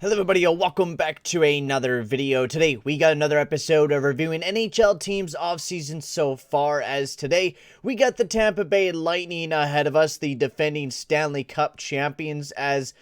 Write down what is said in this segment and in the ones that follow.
Hello everybody, welcome back to another video. Today we got another episode of reviewing NHL teams offseason so far. As today we got the Tampa Bay Lightning ahead of us, the defending Stanley Cup champions, as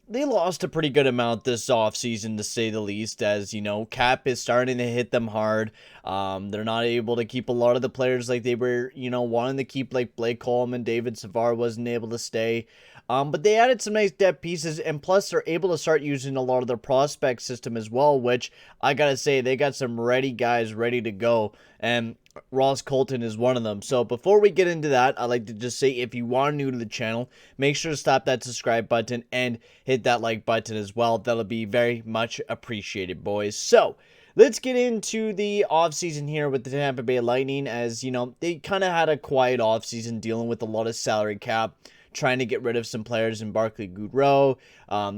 they lost a pretty good amount this offseason, to say the least, as, you know, cap is starting to hit them hard. They're not able to keep a lot of the players like they were, wanting to keep, like Blake Coleman. David Savard wasn't able to stay. But they added some nice depth pieces, and plus they're able to start using a lot of their prospect system as well, which I gotta say, they got some ready guys ready to go, and Ross Colton is one of them. So before we get into that, I'd like to just say, if you are new to the channel, make sure to stop that subscribe button and hit that like button as well. That'll be very much appreciated, boys. So let's get into the offseason here with the Tampa Bay Lightning, as, they kind of had a quiet offseason dealing with a lot of salary cap, trying to get rid of some players in Barclay Goodrow.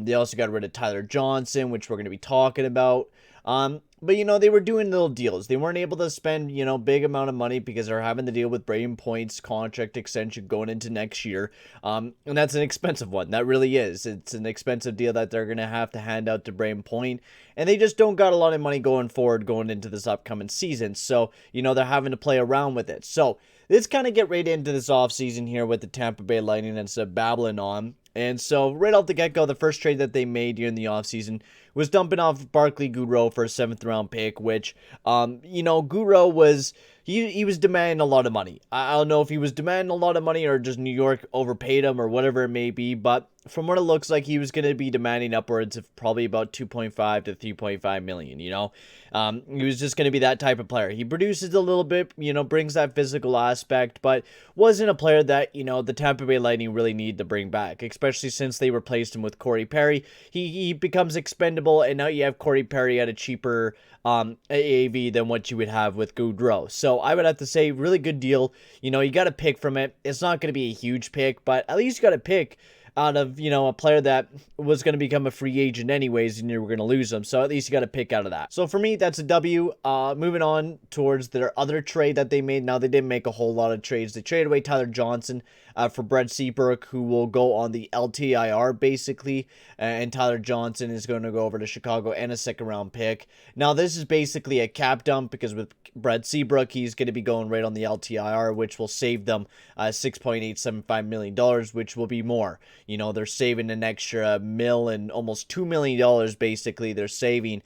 They also got rid of Tyler Johnson, which we're going to be talking about. But, they were doing little deals. They weren't able to spend, big amount of money because they're having to deal with Braden Point's contract extension going into next year. And that's an expensive one. That really is. It's an expensive deal that they're going to have to hand out to Braden Point. And they just don't got a lot of money going forward going into this upcoming season. So, they're having to play around with it. So, let's kind of get right into this offseason here with the Tampa Bay Lightning instead of babbling on. And so, right off the get-go, the first trade that they made during the offseason was dumping off Barclay Goodrow for a 7th-round pick, which, Goodrow was, he was demanding a lot of money. I don't know if he was demanding a lot of money or just New York overpaid him or whatever it may be, but from what it looks like, he was going to be demanding upwards of probably about 2.5 to 3.5 million, He was just going to be that type of player. He produces a little bit, brings that physical aspect, but wasn't a player that, the Tampa Bay Lightning really need to bring back, especially since they replaced him with Corey Perry. He becomes expendable, and now you have Corey Perry at a cheaper AAV than what you would have with Goodrow. So I would have to say, really good deal. You got to pick from it. It's not going to be a huge pick, but at least you got to pick out of, a player that was going to become a free agent anyways, and you were going to lose them. So at least you got to pick out of that. So for me, that's a W. Moving on towards their other trade that they made. Now, they didn't make a whole lot of trades. They traded away Tyler Johnson for Brett Seabrook, who will go on the LTIR, basically. And Tyler Johnson is going to go over to Chicago and a 2nd-round pick. Now, this is basically a cap dump, because with Brett Seabrook, he's going to be going right on the LTIR, which will save them $6.875 million, which will be more. They're saving an extra $1 and almost $2 million, basically, they're saving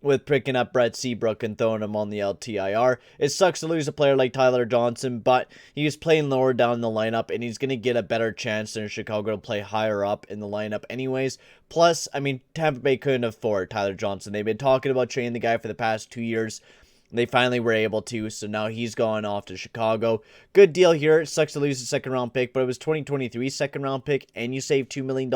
with picking up Brett Seabrook and throwing him on the LTIR. It sucks to lose a player like Tyler Johnson, but he was playing lower down in the lineup, and he's going to get a better chance than Chicago to play higher up in the lineup anyways. Plus, Tampa Bay couldn't afford Tyler Johnson. They've been talking about trading the guy for the past 2 years. They finally were able to, so now he's gone off to Chicago. Good deal here. It sucks to lose a 2nd-round pick, but it was 2023 2nd-round pick, and you save $2 million.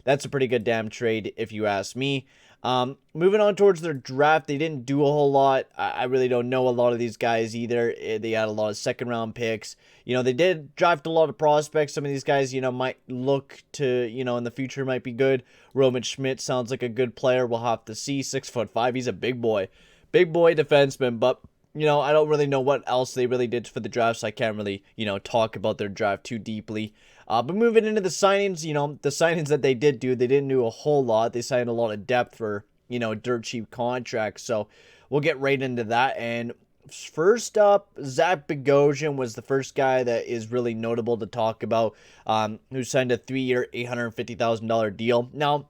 That's a pretty good damn trade, if you ask me. Moving on towards their draft, they didn't do a whole lot. I really don't know a lot of these guys either. They had a lot of 2nd-round picks. They did draft a lot of prospects. Some of these guys, might look to, in the future might be good. Roman Schmidt sounds like a good player. We'll have to see. 6'5". He's a big boy. Big boy defenseman, but, I don't really know what else they really did for the draft, so I can't really, talk about their draft too deeply. But moving into the signings, the signings that they did do, they didn't do a whole lot. They signed a lot of depth for, dirt cheap contracts, so we'll get right into that. And first up, Zappagosian was the first guy that is really notable to talk about, who signed a 3-year, $850,000 deal. Now,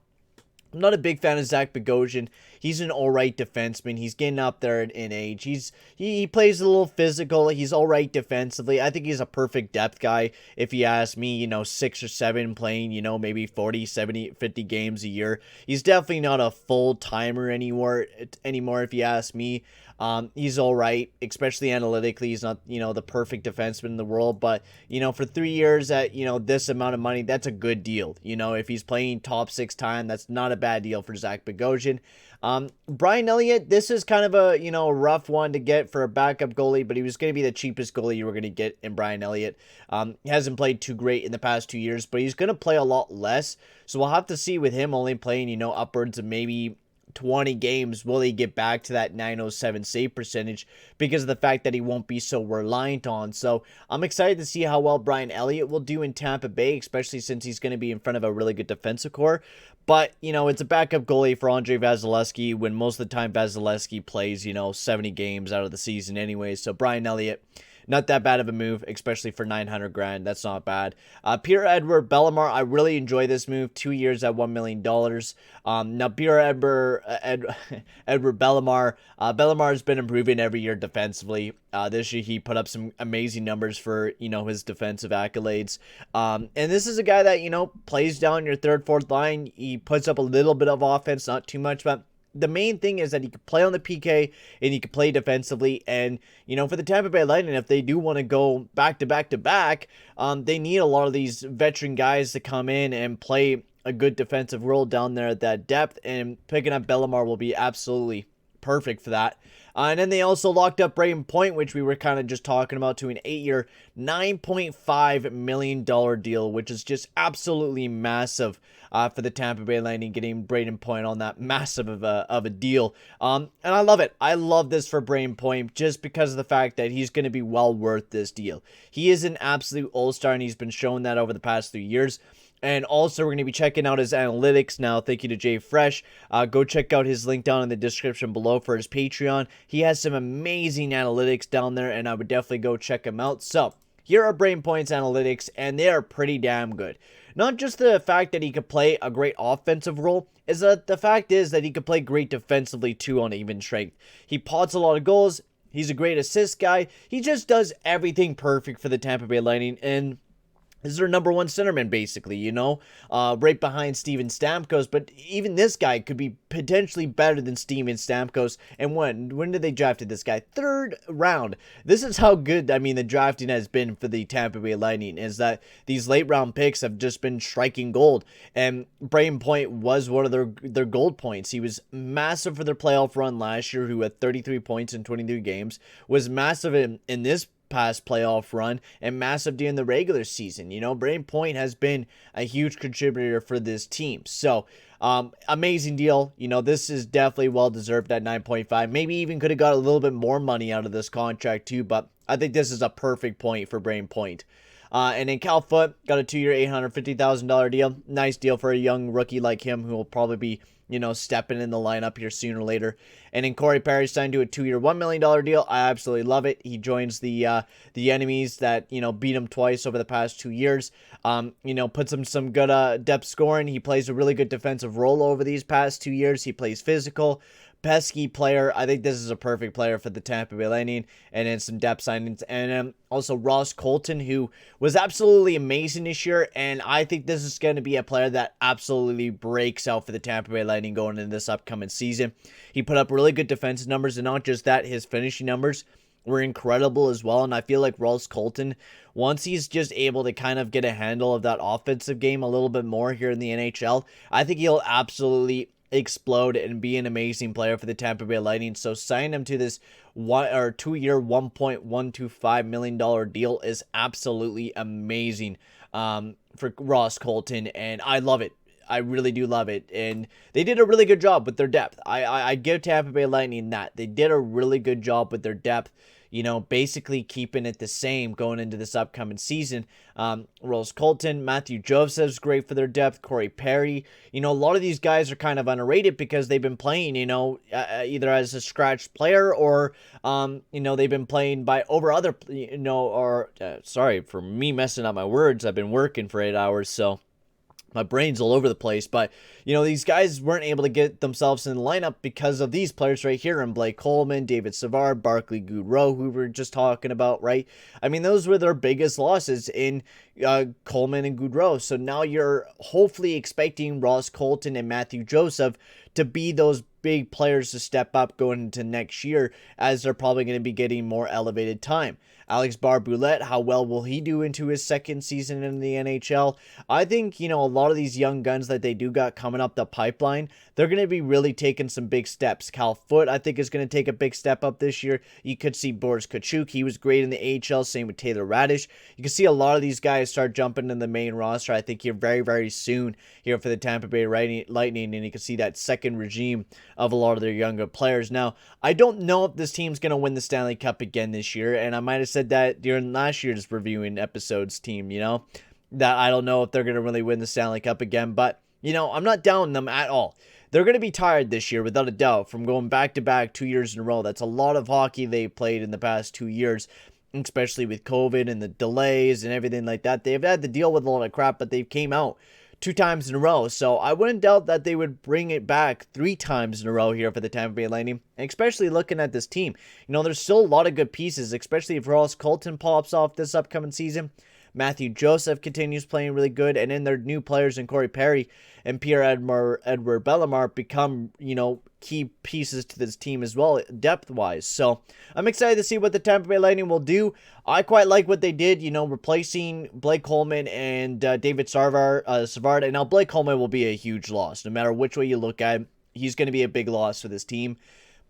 I'm not a big fan of Zappagosian. He's an alright defenseman. He's getting up there in age. He plays a little physical. He's alright defensively. I think he's a perfect depth guy. If you ask me, 6 or 7 playing, maybe 40, 70, 50 games a year. He's definitely not a full-timer anymore, if you ask me. He's alright, especially analytically. He's not, the perfect defenseman in the world, but, for 3 years at, this amount of money, that's a good deal. If he's playing top 6 time, that's not a bad deal for Zappagosian. Brian Elliott, this is kind of a, rough one to get for a backup goalie, but he was going to be the cheapest goalie you were going to get in Brian Elliott. He hasn't played too great in the past 2 years, but he's going to play a lot less. So we'll have to see with him only playing, upwards of maybe 20 games will he get back to that 907 save percentage because of the fact that he won't be so reliant on. So I'm excited to see how well Brian Elliott will do in Tampa Bay, especially since he's going to be in front of a really good defensive core. But, you know, it's a backup goalie for Andrei Vasilevskiy when most of the time Vasilevskiy plays, 70 games out of the season anyway. So Brian Elliott, not that bad of a move, especially for 900 grand. That's not bad. Pierre-Edouard Belimar, I really enjoy this move. 2 years at $1 million. Now, Pierre-Edouard Belimar, Belimar has been improving every year defensively. This year, he put up some amazing numbers for, his defensive accolades. And this is a guy that, plays down your third, fourth line. He puts up a little bit of offense, not too much, but the main thing is that he can play on the PK and he can play defensively. And, for the Tampa Bay Lightning, if they do want to go back to back to back, they need a lot of these veteran guys to come in and play a good defensive role down there at that depth. And picking up Belimar will be absolutely perfect for that. And then they also locked up Brayden Point, which we were kind of just talking about, to an 8-year, $9.5 million deal, which is just absolutely massive for the Tampa Bay Lightning, getting Brayden Point on that massive of a deal. And I love it. I love this for Brayden Point just because of the fact that he's going to be well worth this deal. He is an absolute all-star, and he's been showing that over the past 3 years. And also, we're going to be checking out his analytics now. Thank you to Jfresh. Go check out his link down in the description below for his Patreon. He has some amazing analytics down there, and I would definitely go check him out. So, here are Brayden Point's analytics, and they are pretty damn good. Not just the fact that he could play a great offensive role, is that the fact is that he could play great defensively too on even strength. He pots a lot of goals. He's a great assist guy. He just does everything perfect for the Tampa Bay Lightning, and this is their number one centerman, basically, right behind Steven Stamkos. But even this guy could be potentially better than Steven Stamkos. And when did they drafted this guy? 3rd round. This is how good, the drafting has been for the Tampa Bay Lightning, is that these late round picks have just been striking gold. And Brayden Point was one of their gold points. He was massive for their playoff run last year, who had 33 points in 23 games, was massive in this past playoff run, and massive during the regular season. Brayden Point has been a huge contributor for this team. So, amazing deal. This is definitely well deserved at 9.5. Maybe even could have got a little bit more money out of this contract too, but I think this is a perfect point for Brayden Point. And then Cal Foote got a 2-year, $850,000 deal. Nice deal for a young rookie like him, who will probably be, stepping in the lineup here sooner or later. And then Corey Perry signed to a 2-year, $1 million deal. I absolutely love it. He joins the enemies that, beat him twice over the past 2 years. Puts him some good depth scoring. He plays a really good defensive role over these past 2 years. He plays physical. Pesky player. I think this is a perfect player for the Tampa Bay Lightning. And then some depth signings. And also Ross Colton, who was absolutely amazing this year. And I think this is going to be a player that absolutely breaks out for the Tampa Bay Lightning going into this upcoming season. He put up really good defensive numbers. And not just that, his finishing numbers were incredible as well. And I feel like Ross Colton, once he's just able to kind of get a handle of that offensive game a little bit more here in the NHL, I think he'll absolutely explode and be an amazing player for the Tampa Bay Lightning. So signing him to this 2-year, $1.125 million deal is absolutely amazing for Ross Colton, and I love it. I really do love it. And they did a really good job with their depth. I give Tampa Bay Lightning that. They did a really good job with their depth, basically keeping it the same going into this upcoming season. Ross Colton, Matthew Joseph's great for their depth. Corey Perry. A lot of these guys are kind of underrated because they've been playing, either as a scratch player or, they've been playing by over other, sorry for me messing up my words. I've been working for 8 hours, so my brain's all over the place, but, these guys weren't able to get themselves in the lineup because of these players right here, and Blake Coleman, David Savard, Barclay Goodrow, who we were just talking about, right? Those were their biggest losses in Coleman and Goodrow. So now you're hopefully expecting Ross Colton and Matthew Joseph to be those big players to step up going into next year, as they're probably going to be getting more elevated time. Alex Barbouelet, how well will he do into his second season in the NHL? I think, a lot of these young guns that they do got coming up the pipeline, they're going to be really taking some big steps. Cal Foote, I think, is going to take a big step up this year. You could see Boris Tkachuk. He was great in the AHL. Same with Taylor Radish. You can see a lot of these guys start jumping in the main roster, I think, here very, very soon here for the Tampa Bay Lightning, and you can see that second regime of a lot of their younger players. Now, I don't know if this team's going to win the Stanley Cup again this year, and I might have said that during last year's reviewing episodes team, that I don't know if they're going to really win the Stanley Cup again, but, I'm not down them at all. They're going to be tired this year, without a doubt, from going back-to-back 2 years in a row. That's a lot of hockey they played in the past 2 years, especially with COVID and the delays and everything like that. They've had to deal with a lot of crap, but they've came out 2 times in a row. So I wouldn't doubt that they would bring it back 3 times in a row here for the Tampa Bay Lightning, and especially looking at this team. There's still a lot of good pieces, especially if Ross Colton pops off this upcoming season. Matthew Joseph continues playing really good, and then their new players in Corey Perry and Pierre Edward Belimar become, key pieces to this team as well, depth-wise. So I'm excited to see what the Tampa Bay Lightning will do. I quite like what they did, replacing Blake Coleman and David Savard. And now Blake Coleman will be a huge loss. No matter which way you look at it, he's going to be a big loss for this team.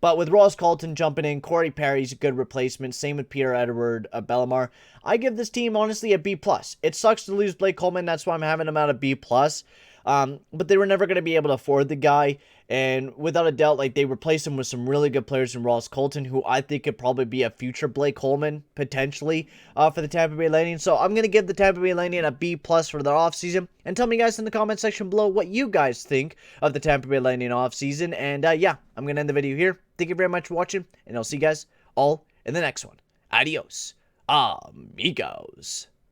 But with Ross Colton jumping in, Corey Perry's a good replacement. Same with Pierre Edward Belimar. I give this team, honestly, a B+. It sucks to lose Blake Coleman. That's why I'm having him at a B+. But they were never going to be able to afford the guy. And without a doubt, they replaced him with some really good players in Ross Colton, who I think could probably be a future Blake Coleman, potentially, for the Tampa Bay Lightning. So I'm going to give the Tampa Bay Lightning a B+ for their offseason. And tell me, guys, in the comment section below what you guys think of the Tampa Bay Lightning offseason. And, yeah, I'm going to end the video here. Thank you very much for watching, and I'll see you guys all in the next one. Adios, amigos.